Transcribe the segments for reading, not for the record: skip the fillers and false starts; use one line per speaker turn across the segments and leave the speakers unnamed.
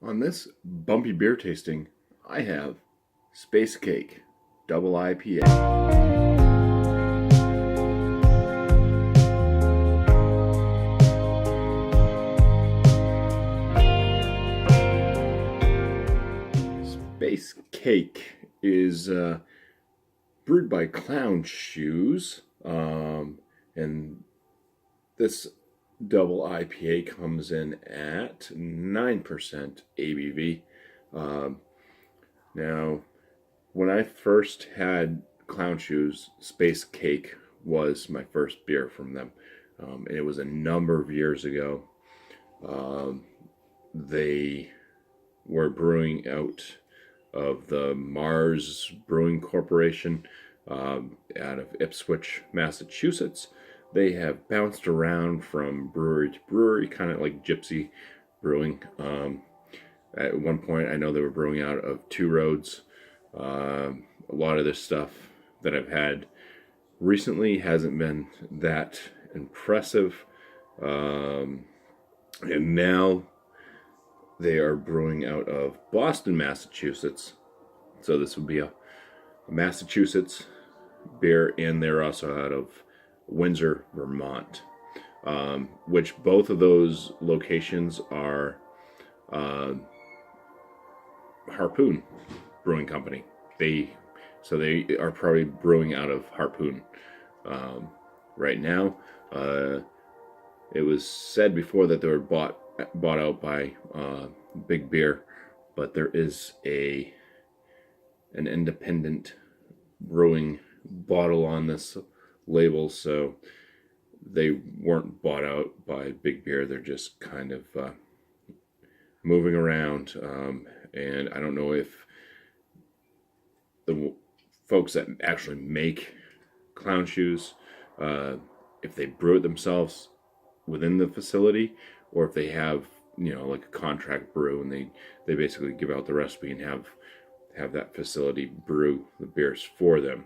On this bumpy beer tasting, I have Space Cake Double IPA. Space Cake is brewed by Clown Shoes, and this double IPA comes in at 9% ABV. Now, when I first had Clown Shoes, Space Cake was my first beer from them. And it was a number of years ago. They were brewing out of the Mars Brewing Corporation out of Ipswich, Massachusetts. They have bounced around from brewery to brewery, kind of like Gypsy Brewing. At one point, I know they were brewing out of Two Roads. A lot of this stuff that I've had recently hasn't been that impressive. And now they are brewing out of Boston, Massachusetts. So this would be a Massachusetts beer, and they're also out of Windsor, Vermont, which both of those locations are Harpoon Brewing Company. They are probably brewing out of Harpoon right now. It was said before that they were bought out by Big Beer, but there is an independent brewing bottle on this label, so they weren't bought out by Big Beer. They're just kind of moving around, and I don't know if the folks that actually make Clown Shoes, if they brew it themselves within the facility, or if they have, like a contract brew, and they basically give out the recipe and have that facility brew the beers for them.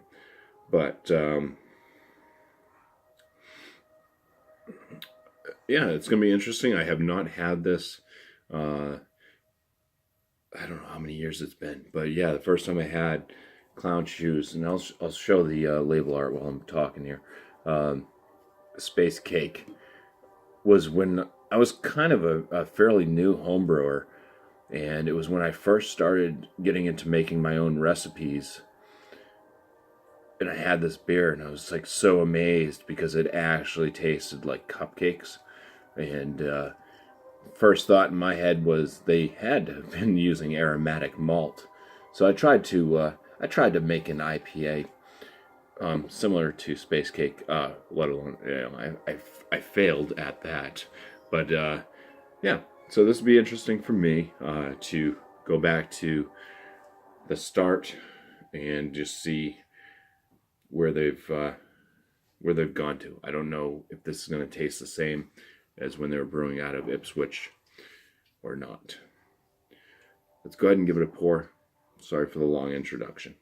But yeah, it's going to be interesting. I have not had this. I don't know how many years it's been, but yeah, the first time I had Clown Shoes, and I'll show the label art while I'm talking here. Space Cake was when I was kind of a fairly new home brewer, and it was when I first started getting into making my own recipes. And I had this beer, and I was like so amazed because it actually tasted like cupcakes. And first thought in my head was they had to have been using aromatic malt. So I tried to make an IPA similar to Space Cake, let alone, I failed at that. But yeah, so this would be interesting for me to go back to the start and just see where they've gone to. I don't know if this is going to taste the same as when they were brewing out of Ipswich or not. Let's go ahead and give it a pour. Sorry for the long introduction.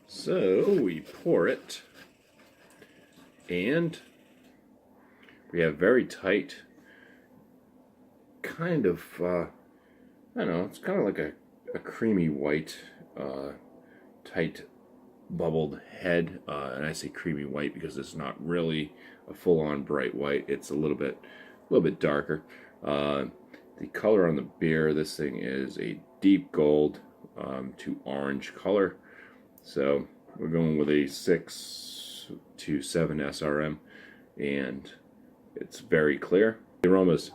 So we pour it, and we have very tight, kind of, I don't know, it's kind of like a creamy white, tight, bubbled head. And I say creamy white because it's not really a full-on bright white. It's a little bit darker. The color on the beer, this thing is a deep gold to orange color. So we're going with a 6 to 7 SRM, and it's very clear. The aromas.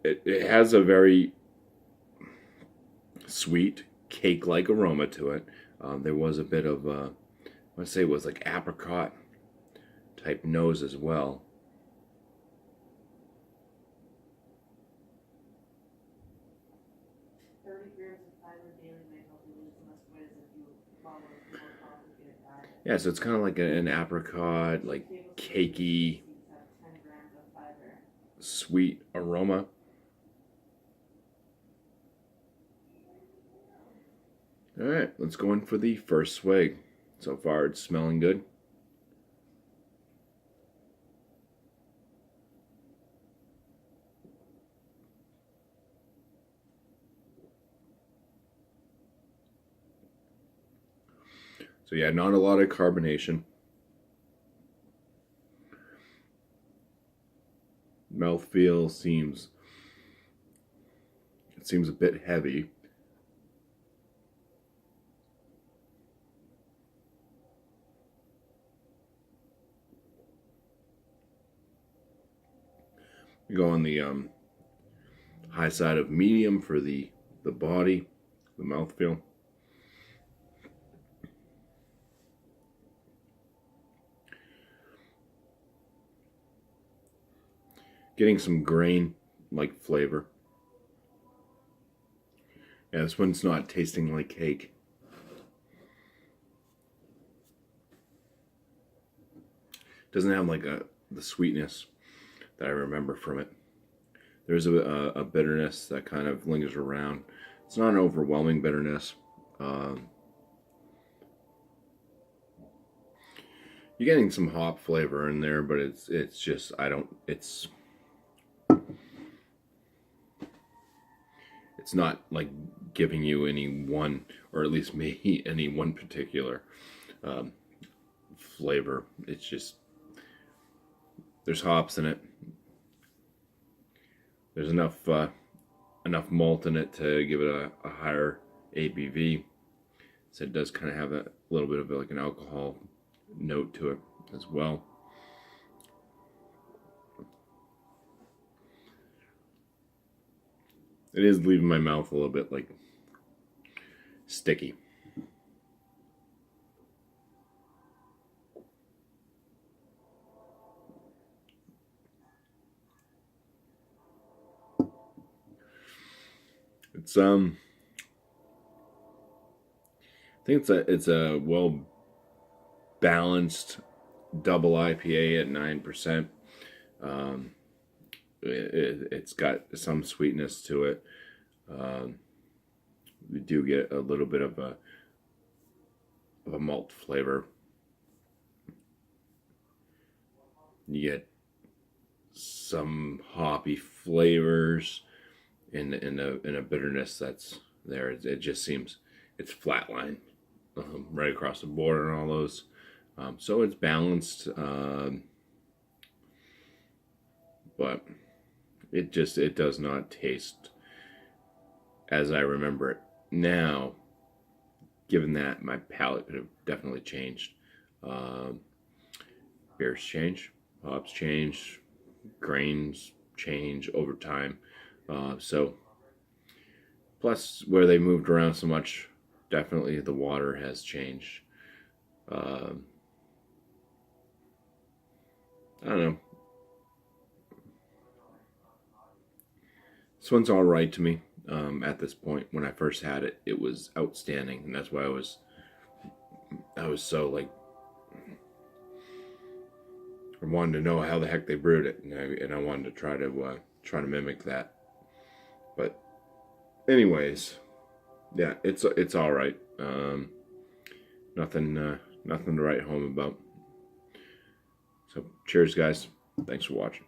It has a very sweet cake-like aroma to it. There was a bit of, I want to say it was like apricot type nose as well. Yeah, so it's kind of like an apricot, like cakey, sweet aroma. All right, let's go in for the first swig. So far, it's smelling good. So yeah, not a lot of carbonation. Mouthfeel seems a bit heavy. We go on the high side of medium for the body, the mouthfeel. Getting some grain-like flavor. Yeah, this one's not tasting like cake. Doesn't have like the sweetness that I remember from it. There's a bitterness that kind of lingers around. It's not an overwhelming bitterness. You're getting some hop flavor in there, but it's just it's not like giving you any one, or at least me, any one particular um, flavor. It's just there's hops in it. There's enough malt in it to give it a higher ABV. So it does kind of have a little bit of like an alcohol note to it as well. It is leaving my mouth a little bit like sticky. It's I think it's a well balanced double IPA at 9%. It's got some sweetness to it. We do get a little bit of a malt flavor. You get some hoppy flavors in a bitterness that's there. It just seems it's flatline right across the board and all those. So it's balanced, but it does not taste as I remember it. Now, given that, my palate could have definitely changed. Beers change, hops change, grains change over time. So, plus where they moved around so much, definitely the water has changed. I don't know. This one's all right to me. At this point, when I first had it, it was outstanding, and that's why I was so like I wanted to know how the heck they brewed it, and I wanted to try to mimic that. But anyways, yeah, it's all right. Nothing to write home about. So cheers, guys. Thanks for watching.